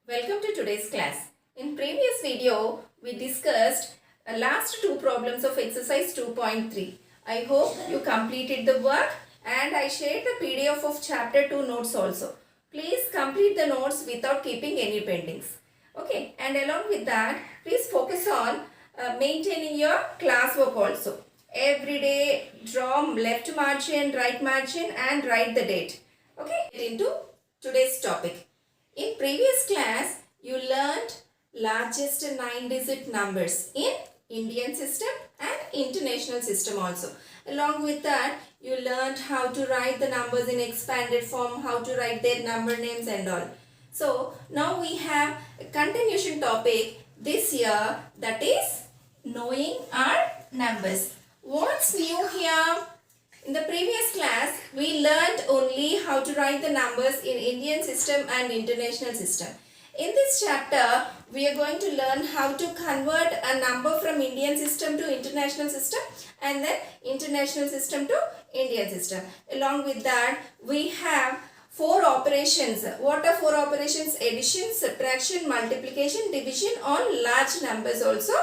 Welcome to today's class. In previous video, we discussed last two problems of exercise 2.3. I hope you completed the work and I shared the PDF of chapter 2 notes also. Please complete the notes without keeping any pendings. Okay, and along with that, please focus on maintaining your classwork also. Every day, draw left margin, right margin and write the date. Okay, into today's topic. In previous class, you learned largest 9-digit numbers in Indian system and international system also. Along with that, you learned how to write the numbers in expanded form, how to write their number names and all. So, now we have a continuation topic this year, that is knowing our numbers. What's new here? In the previous class, we learned only how to write the numbers in Indian system and international system. In this chapter, we are going to learn how to convert a number from Indian system to international system and then international system to Indian system. Along with that, we have 4 operations. What are 4 operations? Addition, subtraction, multiplication, division on large numbers also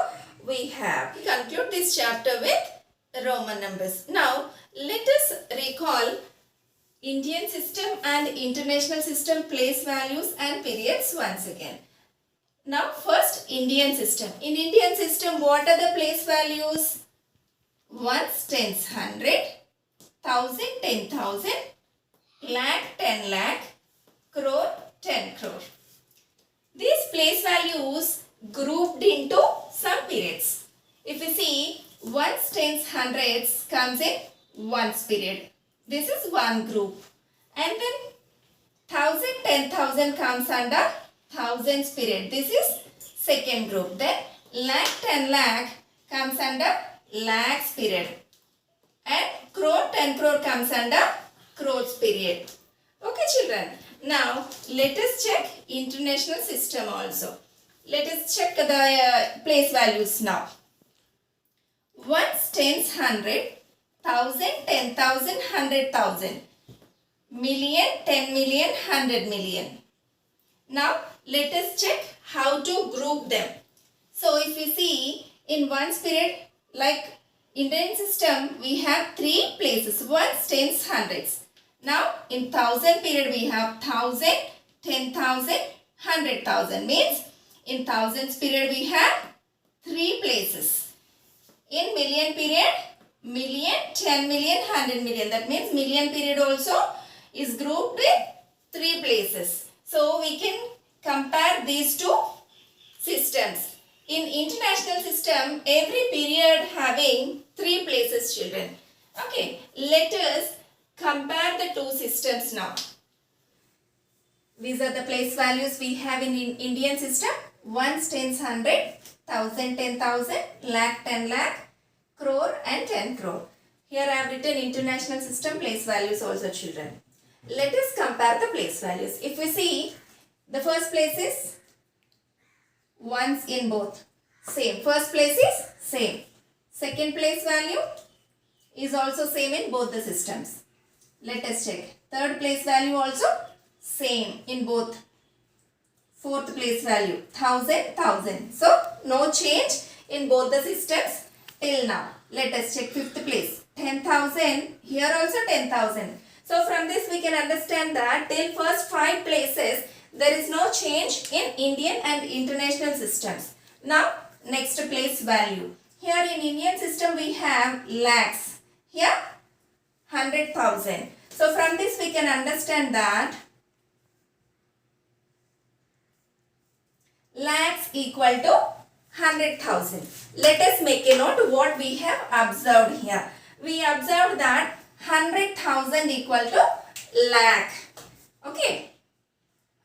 we have. We conclude this chapter with Roman numbers. Now, let us recall Indian system and international system place values and periods once again. Now, first Indian system. In Indian system, what are the place values? Ones, tens, 100, thousand, 10,000, lakh, 10 lakh, crore, 10 crore. These place values grouped into some periods. If you see, ones, tens, hundreds comes in ones period. This is one group. And then 1000, 10,000 comes under thousands period. This is second group. Then lakh, 10 lakh comes under lakhs period. And crore, 10 crore comes under crores period. Okay children. Now let us check international system also. Let us check the place values now. Ones, tens, 100, thousand, 10,000, 100,000, million, 10 million, 100 million. Now let us check how to group them. So if you see in ones period, like Indian system, we have 3 places, ones, tens, hundreds. Now in thousand period we have 1,000, 10,000, 100,000. Means in thousands period we have 3 places. In million period, million, 10 million, 100 million. That means million period also is grouped with 3 places. So we can compare these two systems. In international system, every period having 3 places children. Okay, let us compare the two systems now. These are the place values we have in Indian system. Ones, tens, 100, thousand, 10,000, lakh, 10 lakh, crore and 10 crore. Here I have written international system place values also children. Let us compare the place values. If we see, the first place is ones in both. Same. First place is same. Second place value is also same in both the systems. Let us check. Third place value also same in both. Fourth place value 1000. So no change in both the systems till now. Let us check fifth place. 10,000. Here also 10,000. So from this we can understand that till first 5 places there is no change in Indian and international systems. Now next place value. Here in Indian system we have lakhs. Here 100,000. So from this we can understand that lakhs equal to 100,000. Let us make a note what we have observed here. We observed that 100,000 equal to lakh. Okay.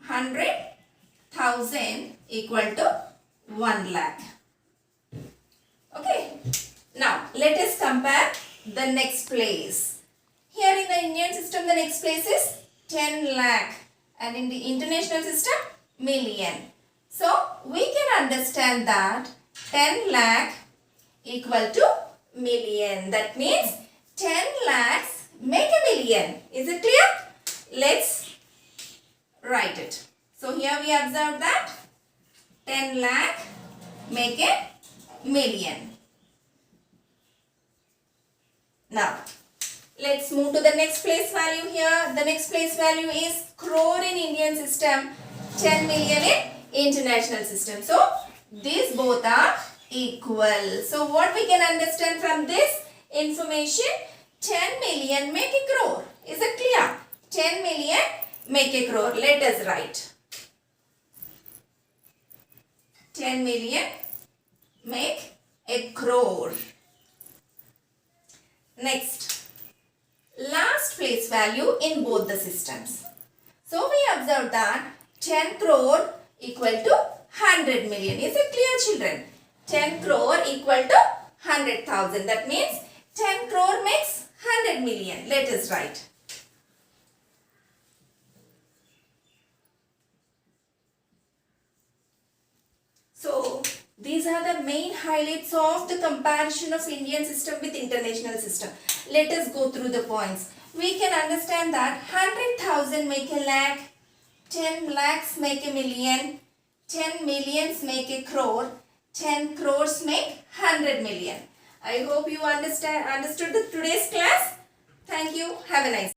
100,000 equal to 1 lakh. Okay. Now let us compare the next place. Here in the Indian system the next place is 10 lakh and in the international system million. So, we can understand that 10 lakh equal to million. That means 10 lakhs make a million. Is it clear? Let's write it. So, here we observe that 10 lakh make a million. Now, let's move to the next place value here. The next place value is crore in Indian system, 10 million in international system. So, these both are equal. So, what we can understand from this information, 10 million make a crore. Is it clear? 10 million make a crore. Let us write. 10 million make a crore. Next, last place value in both the systems. So we observe that 10 crore equal to 100 million. Is it clear, children? 10 crore equal to 100,000. That means 10 crore makes 100 million. Let us write. So, these are the main highlights of the comparison of Indian system with international system. Let us go through the points. We can understand that 100,000 make a lakh, 10 lakhs make a million, 10 millions make a crore, 10 crores make 100 million. I hope you understood today's class. Thank you. Have a nice day.